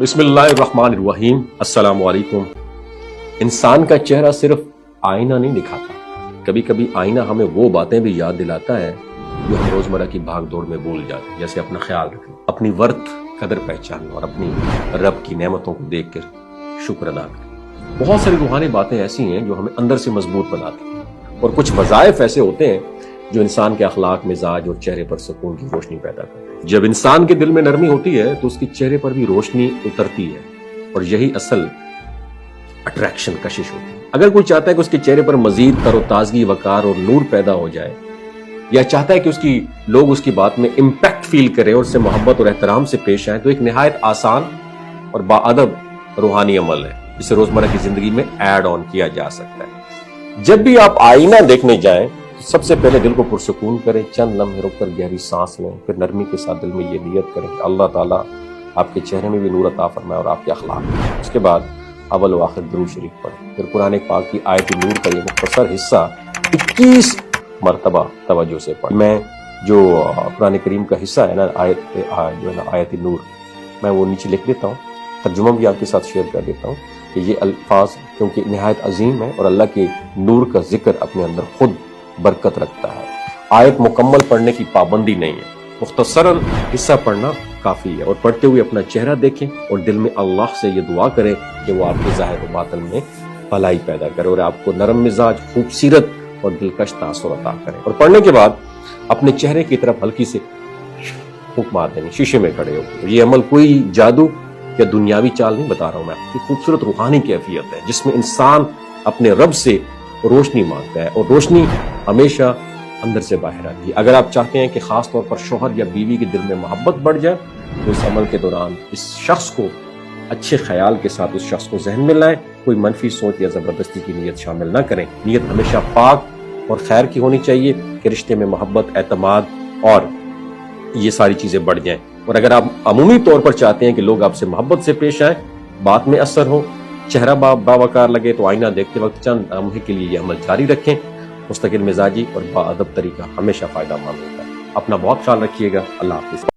بسم اللہ الرحمن الرحیم۔ السلام علیکم۔ انسان کا چہرہ صرف آئینہ نہیں دکھاتا، کبھی کبھی آئینہ ہمیں وہ باتیں بھی یاد دلاتا ہے جو ہم روزمرہ کی بھاگ دوڑ میں بھول جاتے ہیں، جیسے اپنا خیال رکھنا، اپنی ورث قدر پہچاننا اور اپنی رب کی نعمتوں کو دیکھ کر شکر ادا کرنا۔ بہت ساری روحانی باتیں ایسی ہیں جو ہمیں اندر سے مضبوط بناتی ہیں، اور کچھ وظائف ایسے ہوتے ہیں جو انسان کے اخلاق، مزاج اور چہرے پر سکون کی روشنی پیدا کرتے ہیں۔ جب انسان کے دل میں نرمی ہوتی ہے تو اس کے چہرے پر بھی روشنی اترتی ہے، اور یہی اصل اٹریکشن، کشش ہوتی ہے۔ اگر کوئی چاہتا ہے کہ اس کے چہرے پر مزید تر و تازگی، وقار اور نور پیدا ہو جائے، یا چاہتا ہے کہ لوگ اس کی بات میں امپیکٹ فیل کریں اور اس سے محبت اور احترام سے پیش آئیں، تو ایک نہایت آسان اور باادب روحانی عمل ہے جسے روزمرہ کی زندگی میں ایڈ آن کیا جا سکتا ہے۔ جب بھی آپ آئینہ دیکھنے جائیں، سب سے پہلے دل کو پرسکون کریں، چند لمحے رک کر گہری سانس لیں، پھر نرمی کے ساتھ دل میں یہ نیت کریں کہ اللہ تعالیٰ آپ کے چہرے میں بھی نور عطا فرمائے اور آپ کے اخلاق میں۔ اس کے بعد اول و آخر درود شریف پڑھیں، پھر قرآن پاک کی آیت نور کا یہ مختصر حصہ 21 مرتبہ توجہ سے پڑھیں۔ میں جو قرآن کریم کا حصہ ہے نا، آیت نور، میں وہ نیچے لکھ دیتا ہوں، ترجمہ بھی آپ کے ساتھ شیئر کر دیتا ہوں کہ یہ الفاظ کیونکہ نہایت عظیم ہے اور اللہ کے نور کا ذکر اپنے اندر خود برکت رکھتا ہے۔ آیت مکمل پڑھنے کی پابندی نہیں ہے، مختصراً حصہ پڑھنا کافی ہے، اور پڑھتے ہوئے اپنا چہرہ دیکھیں اور دل میں اللہ سے یہ دعا کریں کہ وہ آپ کے ظاہر و باطن میں بھلائی پیدا کرے اور آپ کو نرم مزاج، خوبصورت اور دلکش تاثر عطا کرے۔ اور پڑھنے کے بعد اپنے چہرے کی طرف ہلکی سے پھونک مار دیں، شیشے میں کھڑے ہو۔ یہ عمل کوئی جادو یا دنیاوی چال نہیں بتا رہا ہوں میں، آپ کی خوبصورت روحانی کیفیت ہے جس میں انسان اپنے رب سے روشنی مانگتا ہے، اور روشنی ہمیشہ اندر سے باہر آتی ہے۔ اگر آپ چاہتے ہیں کہ خاص طور پر شوہر یا بیوی کے دل میں محبت بڑھ جائے تو اس عمل کے دوران اس شخص کو اچھے خیال کے ساتھ اس شخص کو ذہن میں لائیں، کوئی منفی سوچ یا زبردستی کی نیت شامل نہ کریں۔ نیت ہمیشہ پاک اور خیر کی ہونی چاہیے کہ رشتے میں محبت، اعتماد اور یہ ساری چیزیں بڑھ جائیں۔ اور اگر آپ عمومی طور پر چاہتے ہیں کہ لوگ آپ سے محبت سے پیش آئیں، بات میں اثر ہو، چہرہ باوقار لگے، تو آئینہ دیکھتے وقت چند لمحے کے لیے یہ عمل جاری رکھیں۔ مستقل مزاجی اور باادب طریقہ ہمیشہ فائدہ مند ہوتا ہے۔ اپنا بہت خیال رکھیے گا۔ اللہ حافظ۔